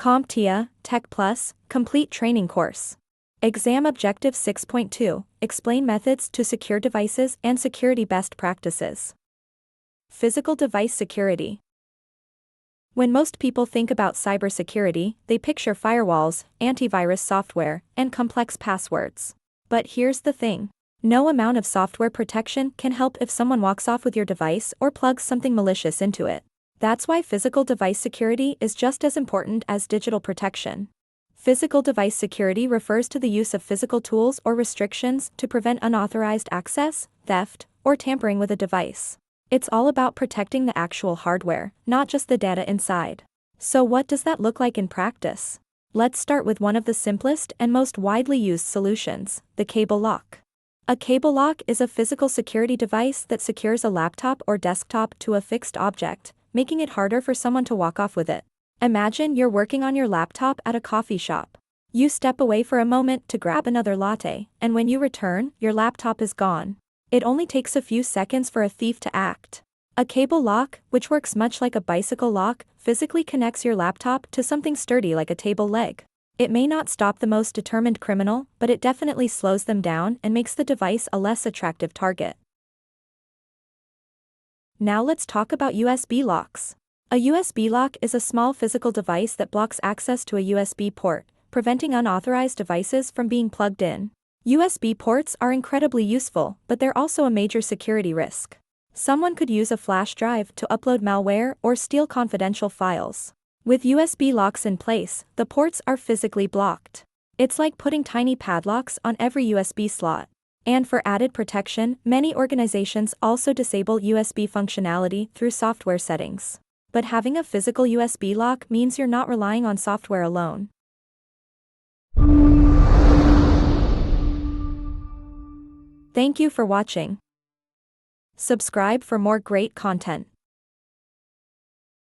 CompTIA Tech Plus Complete Training Course. Exam Objective 6.2 Explain methods to secure devices and security best practices. Physical device security. When most people think about cybersecurity, they picture firewalls, antivirus software, and complex passwords. But here's the thing. No amount of software protection can help if someone walks off with your device or plugs something malicious into it. That's why physical device security is just as important as digital protection. Physical device security refers to the use of physical tools or restrictions to prevent unauthorized access, theft, or tampering with a device. It's all about protecting the actual hardware, not just the data inside. So what does that look like in practice? Let's start with one of the simplest and most widely used solutions, the cable lock. A cable lock is a physical security device that secures a laptop or desktop to a fixed object, making it harder for someone to walk off with it. Imagine you're working on your laptop at a coffee shop. You step away for a moment to grab another latte, and when you return, your laptop is gone. It only takes a few seconds for a thief to act. A cable lock, which works much like a bicycle lock, physically connects your laptop to something sturdy like a table leg. It may not stop the most determined criminal, but it definitely slows them down and makes the device a less attractive target. Now let's talk about USB locks. A USB lock is a small physical device that blocks access to a USB port, preventing unauthorized devices from being plugged in. USB ports are incredibly useful, but they're also a major security risk. Someone could use a flash drive to upload malware or steal confidential files. With USB locks in place, the ports are physically blocked. It's like putting tiny padlocks on every USB slot. And for added protection, many organizations also disable USB functionality through software settings. But having a physical USB lock means you're not relying on software alone. Thank you for watching. Subscribe for more great content.